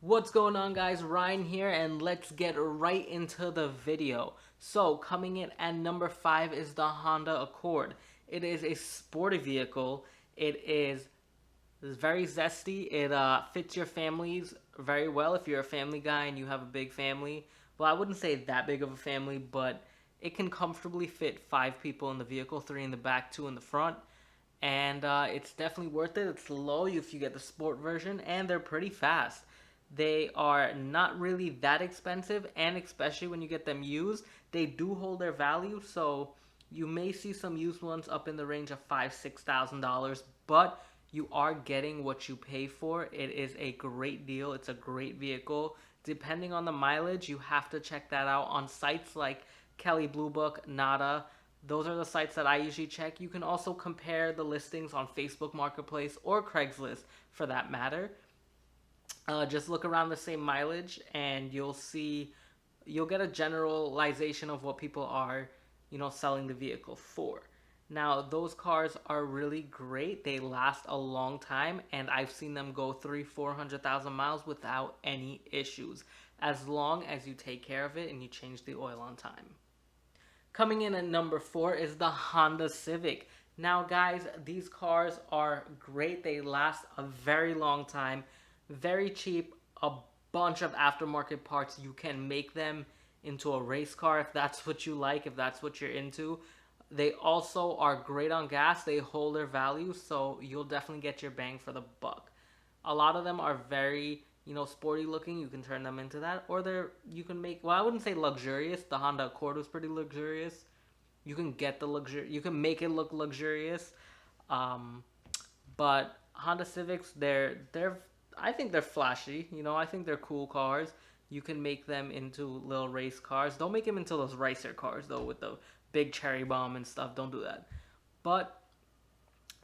What's going on, guys? Ryan here, and let's get right into the video. So coming in at number 5 is the Honda Accord. It is a sporty vehicle. It's very zesty. It fits your families very well if you're a family guy and you have a big family. Well, I wouldn't say that big of a family, but it can comfortably fit 5 people in the vehicle, 3 in the back, 2 in the front. And it's definitely worth it. It's low if you get the sport version, and they're pretty fast. They are not really that expensive, and especially when you get them used, they do hold their value. So you may see some used ones up in the range of $5,000-$6,000, but you are getting what you pay for. It is a great deal. It's a great vehicle. Depending on the mileage, you have to check that out on sites like Kelley Blue Book, Nada. Those are the sites that I usually check. You can also compare the listings on Facebook Marketplace or Craigslist for that matter. Just look around the same mileage and you'll get a generalization of what people are, selling the vehicle for. Now, those cars are really great. They last a long time, and I've seen them go 300,000-400,000 miles without any issues, as long as you take care of it and you change the oil on time. Coming in at number 4 is the Honda Civic. Now, guys, these cars are great. They last a very long time, very cheap, a bunch of aftermarket parts. You can make them into a race car if that's what you like, if that's what you're into. They also are great on gas. They hold their value, so you'll definitely get your bang for the buck. A lot of them are very, sporty looking. You can turn them into that, or you can make, well, I wouldn't say luxurious. The Honda Accord was pretty luxurious. You can get the you can make it look luxurious. But Honda Civics, I think they're flashy. I think they're cool cars. You can make them into little race cars. Don't make them into those racer cars though, with the big cherry bomb and stuff. Don't do that. But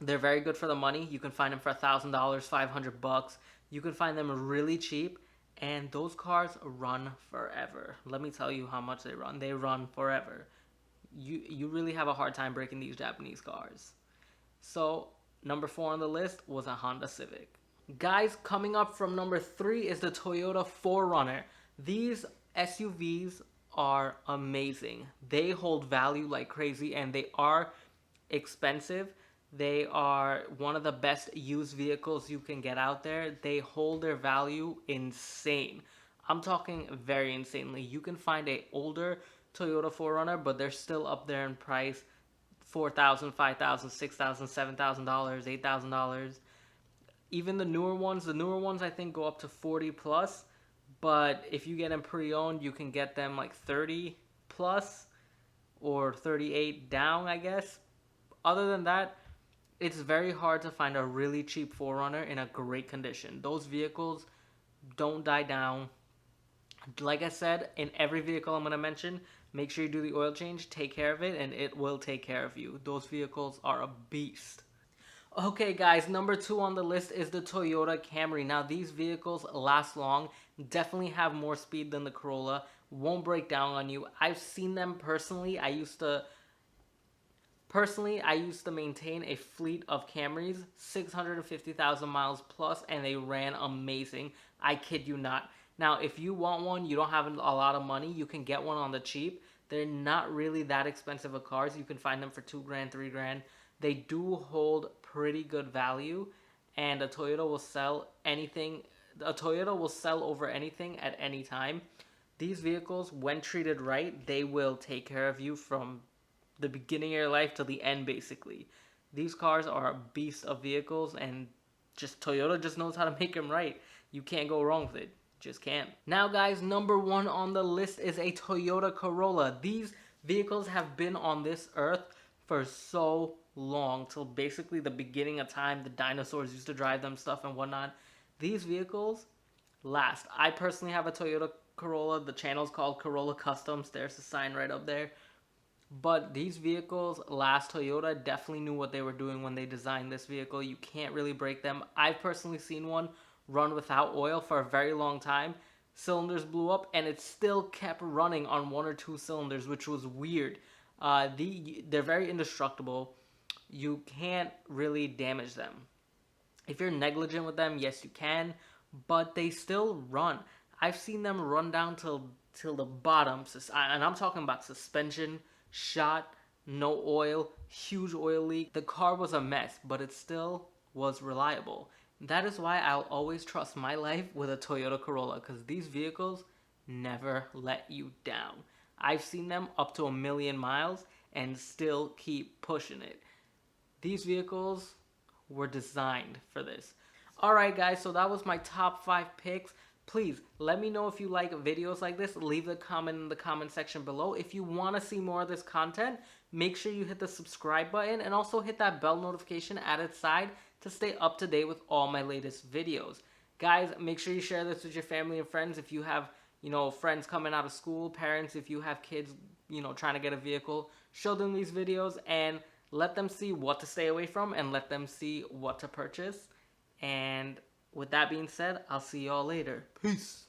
they're very good for the money. You can find them for $1,000, $500. You can find them really cheap, and those cars run forever. Let me tell you how much they run. They run forever. You really have a hard time breaking these Japanese cars. So number 4 on the list was a Honda Civic. Guys, coming up from number 3 is the Toyota 4Runner. These SUVs are amazing. They hold value like crazy, and they are expensive. They are one of the best used vehicles you can get out there. They hold their value insane. I'm talking very insanely. You can find a older Toyota 4Runner, but they're still up there in price. $4,000, $5,000, $6,000, $7,000, $8,000. Even the newer ones I think go up to 40 plus. But if you get them pre-owned, you can get them like 30 plus or 38 down, I guess. Other than that, it's very hard to find a really cheap 4Runner in a great condition. Those vehicles don't die down. Like I said, in every vehicle I'm going to mention, make sure you do the oil change, take care of it, and it will take care of you. Those vehicles are a beast. Okay, guys, number 2 on the list is the Toyota Camry. Now, these vehicles last long, definitely have more speed than the Corolla, won't break down on you. I've seen them personally. I used to maintain a fleet of Camrys, 650,000 miles plus, and they ran amazing. I kid you not. Now, if you want one, you don't have a lot of money, you can get one on the cheap. They're not really that expensive of cars. You can find them for $2,000, $3,000. They do hold pretty good value, and a Toyota will sell anything. A Toyota will sell over anything at any time. These vehicles, when treated right, they will take care of you from the beginning of your life to the end, basically. These cars are a beast of vehicles, and Toyota just knows how to make them right. You can't go wrong with it. Just can't. Now, guys, number 1 on the list is a Toyota Corolla. These vehicles have been on this earth for so long, till basically the beginning of time. The dinosaurs used to drive them, stuff and whatnot. These vehicles last. I personally have a Toyota Corolla. The channel's called Corolla CUSTOMZ. There's a sign right up there. But these vehicles last. Toyota definitely knew what they were doing when they designed this vehicle. You can't really break them. I've personally seen one run without oil for a very long time. Cylinders blew up, and it still kept running on 1 or 2 cylinders, which was weird. They're very indestructible. You can't really damage them. If you're negligent with them, yes, you can. but they still run. I've seen them run down till the bottom, and I'm talking about suspension, shot, no oil, huge oil leak. The car was a mess, but it still was reliable. That is why I'll always trust my life with a Toyota Corolla, because these vehicles never let you down. I've seen them up to 1,000,000 miles and still keep pushing it. These vehicles were designed for this. Alright guys, so that was my top 5 picks. Please let me know if you like videos like this. Leave a comment in the comment section below. If you want to see more of this content, make sure you hit the subscribe button and also hit that bell notification at its side to stay up to date with all my latest videos. Guys, make sure you share this with your family and friends. If you have, friends coming out of school, parents, if you have kids, trying to get a vehicle, show them these videos and let them see what to stay away from and let them see what to purchase. And with that being said, I'll see y'all later. Peace.